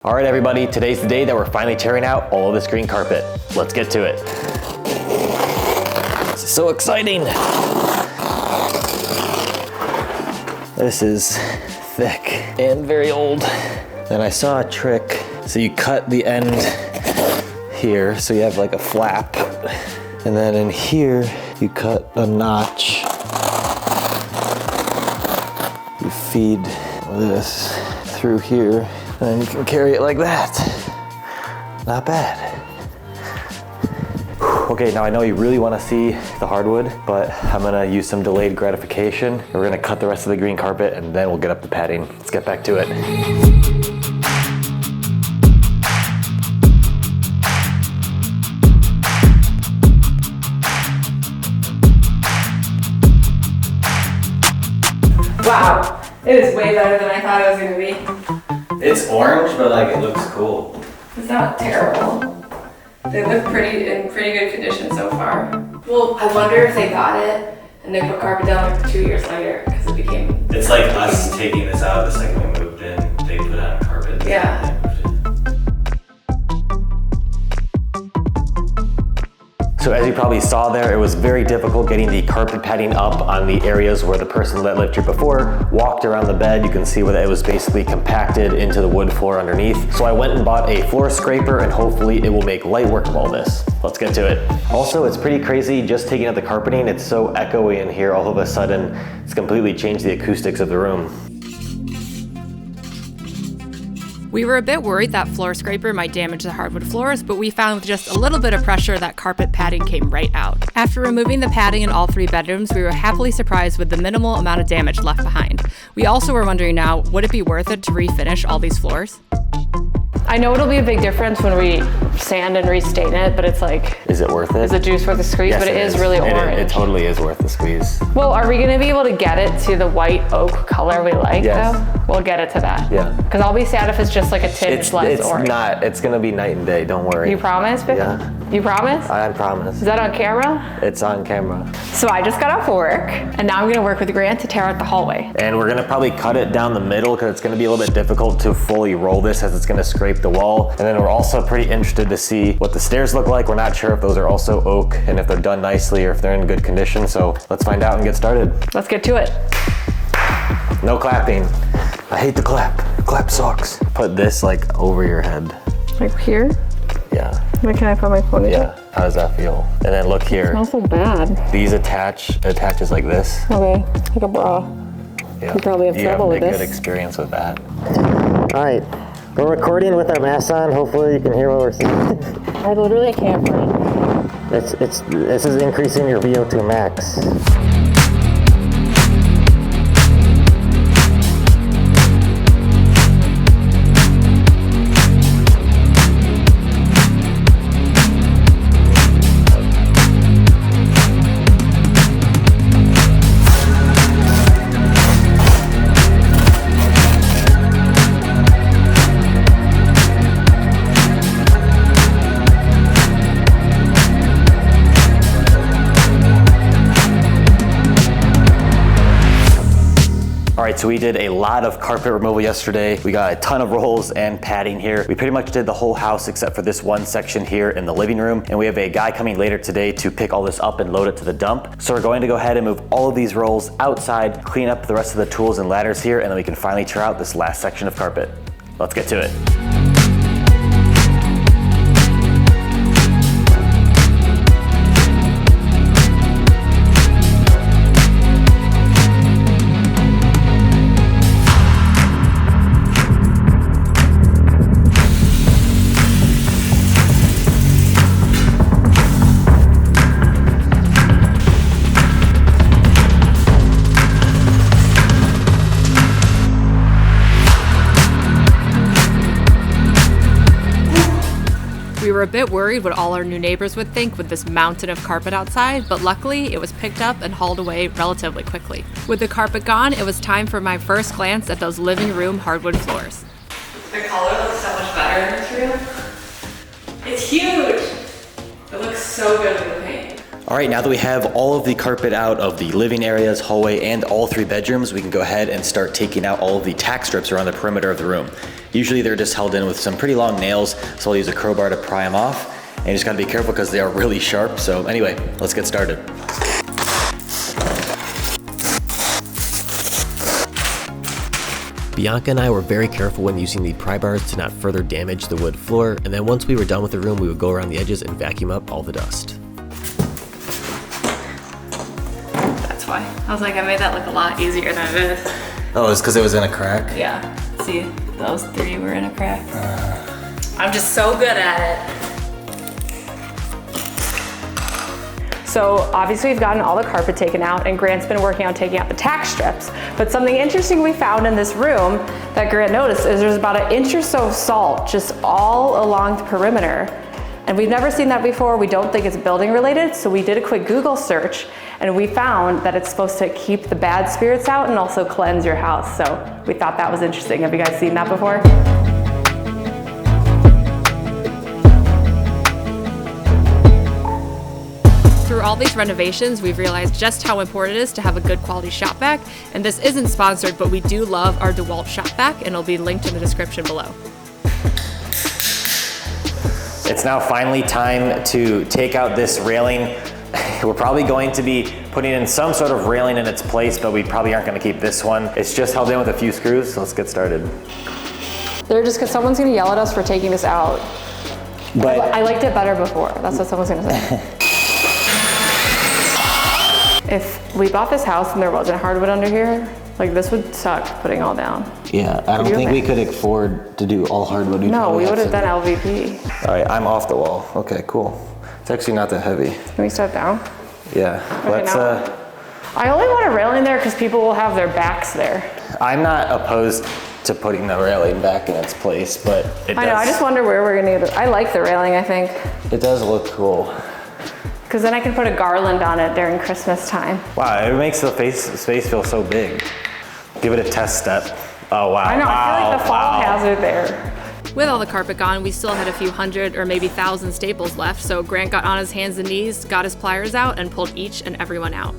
All right, everybody, today's the day that we're finally tearing out all of this green carpet. Let's get to it. This is so exciting. This is thick and very old. And I saw a trick. So you cut the end here, so you have like a flap. And then in here, you cut a notch. You feed this through here. And you can carry it like that. Not bad. Okay, now I know you really want to see the hardwood, but I'm gonna use some delayed gratification. We're gonna cut the rest of the green carpet and then we'll get up the padding. Let's get back to it. Wow, it is way better than I thought it was gonna be. It's orange, but like it looks cool. It's not terrible. They look in pretty good condition so far. Well, I wonder if they got it and they put carpet down like 2 years later because it became. It's like us taking this out the second we moved in. They put on carpet. Yeah. So as you probably saw there, it was very difficult getting the carpet padding up on the areas where the person that lived here before walked around the bed. You can see where it was basically compacted into the wood floor underneath. So I went and bought a floor scraper and hopefully it will make light work of all this. Let's get to it. Also, it's pretty crazy just taking out the carpeting. It's so echoey in here all of a sudden. It's completely changed the acoustics of the room. We were a bit worried that floor scraper might damage the hardwood floors, but we found with just a little bit of pressure that carpet padding came right out. After removing the padding in all 3 bedrooms, we were happily surprised with the minimal amount of damage left behind. We also were wondering now, would it be worth it to refinish all these floors? I know it'll be a big difference when we sand and restain it, but it's like. Is it worth it? Is the juice worth the squeeze? Yes, but it is really orange. It totally is worth the squeeze. Well, are we gonna be able to get it to the white oak color we like Yes. though? We'll get it to that. Yeah. Because I'll be sad if it's just like a tinge less orange. It's not. It's gonna be night and day. Don't worry. You promise, babe? Yeah. You promise? I promise. Is that on camera? It's on camera. So I just got off work, and now I'm gonna work with Grant to tear out the hallway. And we're gonna probably cut it down the middle because it's gonna be a little bit difficult to fully roll this as it's gonna scrape the wall. And then we're also pretty interested to see what the stairs look like. We're not sure if those are also oak and if they're done nicely or if they're in good condition. So let's find out and get started. Let's get to it. No clapping. I hate the clap. Clap sucks. Put this like over your head. Like here? Yeah. Where can I put my ponytail? Yeah. How does that feel? And then look here. It smells so bad. These attaches like this. Okay, like a bra. Yeah. You probably have trouble with You have this. a good experience with that. All right. We're recording with our masks on. Hopefully you can hear what we're saying. I literally can't breathe. This is increasing your VO2 max. All right, so we did a lot of carpet removal yesterday. We got a ton of rolls and padding here. We pretty much did the whole house except for this one section here in the living room. And we have a guy coming later today to pick all this up and load it to the dump. So we're going to go ahead and move all of these rolls outside, clean up the rest of the tools and ladders here, and then we can finally tear out this last section of carpet. Let's get to it. We were a bit worried what all our new neighbors would think with this mountain of carpet outside, but luckily it was picked up and hauled away relatively quickly. With the carpet gone, it was time for my first glance at those living room hardwood floors. The color looks so much better in this room. It's huge. It looks so good with the paint. All right, now that we have all of the carpet out of the living areas, hallway, and all 3 bedrooms, we can go ahead and start taking out all of the tack strips around the perimeter of the room. Usually they're just held in with some pretty long nails, so I'll use a crowbar to pry them off. And you just gotta be careful because they are really sharp. So anyway, let's get started. Bianca and I were very careful when using the pry bars to not further damage the wood floor, and then once we were done with the room, we would go around the edges and vacuum up all the dust. That's why. I was like, I made that look a lot easier than it is. Oh, it's because it was in a crack? Yeah. See, those 3 were in a crack. I'm just so good at it. So obviously we've gotten all the carpet taken out and Grant's been working on taking out the tack strips. But something interesting we found in this room that Grant noticed is there's about 1 inch or so of salt just all along the perimeter. And we've never seen that before. We don't think it's building related. So we did a quick Google search and we found that it's supposed to keep the bad spirits out and also cleanse your house. So we thought that was interesting. Have you guys seen that before? Through all these renovations, we've realized just how important it is to have a good quality shop vac. And this isn't sponsored, but we do love our DeWalt shop vac, and it'll be linked in the description below. It's now finally time to take out this railing. We're probably going to be putting in some sort of railing in its place, but we probably aren't gonna keep this one. It's just held in with a few screws, so let's get started. They're just because someone's gonna yell at us for taking this out. But I liked it better before. That's what someone's gonna say. If we bought this house and there wasn't hardwood under here, like this would suck putting all down. yeah, I don't think we could afford to do all hardwood. No, we would have done LVP. All right, I'm off the wall. Okay, cool. It's actually not that heavy. Can we step down? Yeah, let's, now. I only want a railing there because people will have their backs there. I'm not opposed to putting the railing back in its place, but it I know, I just wonder where we're gonna get it. I like the railing, I think. it does look cool. Because then I can put a garland on it during Christmas time. Wow, it makes the space feel so big. Give it a test step. Oh wow. I know, I feel like the fall hazard there. With all the carpet gone, we still had a few hundred or maybe 1,000 staples left, so Grant got on his hands and knees, got his pliers out, and pulled each and every one out.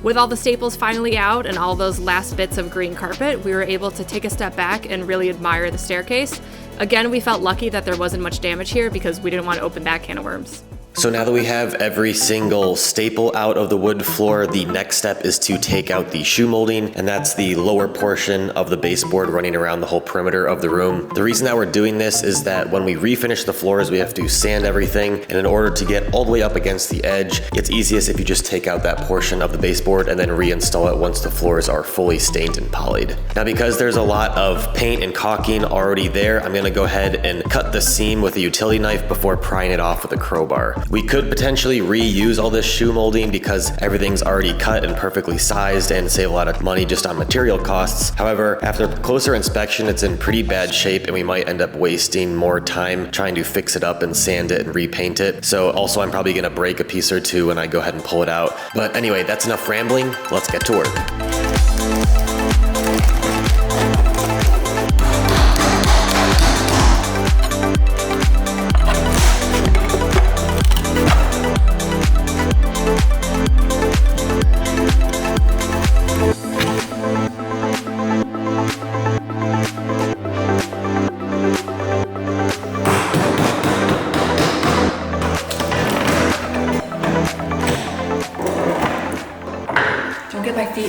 With all the staples finally out and all those last bits of green carpet, we were able to take a step back and really admire the staircase. Again, we felt lucky that there wasn't much damage here because we didn't want to open that can of worms. So now that we have every single staple out of the wood floor, the next step is to take out the shoe molding, and that's the lower portion of the baseboard running around the whole perimeter of the room. The reason that we're doing this is that when we refinish the floors, we have to sand everything, and in order to get all the way up against the edge, it's easiest if you just take out that portion of the baseboard and then reinstall it once the floors are fully stained and polyed. Now because there's a lot of paint and caulking already there, I'm gonna go ahead and cut the seam with a utility knife before prying it off with a crowbar. We could potentially reuse all this shoe molding because everything's already cut and perfectly sized and save a lot of money just on material costs. However, after closer inspection, it's in pretty bad shape and we might end up wasting more time trying to fix it up and sand it and repaint it. So also I'm probably gonna break a piece or two when I go ahead and pull it out. But anyway, that's enough rambling. Let's get to work.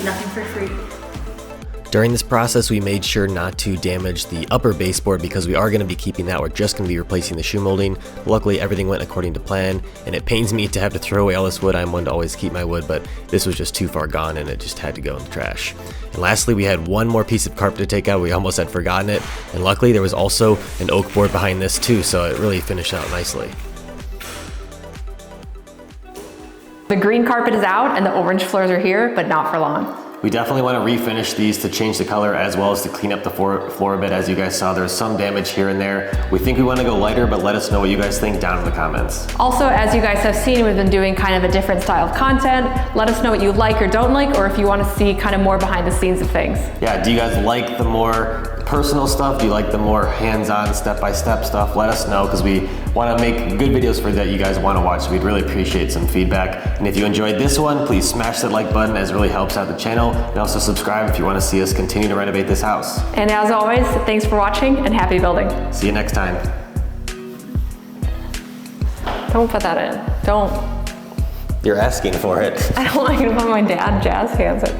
Nothing for free. During this process, we made sure not to damage the upper baseboard because we are going to be keeping that. We're just going to be replacing the shoe molding. Luckily, everything went according to plan, and it pains me to have to throw away all this wood. I'm one to always keep my wood, but this was just too far gone and it just had to go in the trash. And lastly, we had one more piece of carpet to take out. We almost had forgotten it, and luckily there was also an oak board behind this too, so it really finished out nicely. The green carpet is out and the orange floors are here, but not for long. We definitely want to refinish these to change the color as well as to clean up the floor a bit. As you guys saw, there's some damage here and there. We think we want to go lighter, but let us know what you guys think down in the comments. Also, as you guys have seen, we've been doing kind of a different style of content. Let us know what you like or don't like, or if you want to see kind of more behind the scenes of things. Yeah, do you guys like the more personal stuff? Do you like the more hands-on, step-by-step stuff? Let us know, because we want to make good videos for that you guys want to watch. So we'd really appreciate some feedback. And if you enjoyed this one, please smash that like button, as it really helps out the channel. And also subscribe if you want to see us continue to renovate this house. And as always, thanks for watching and happy building. See you next time. Don't put that in. Don't. You're asking for it. I don't like it when my dad jazz hands it.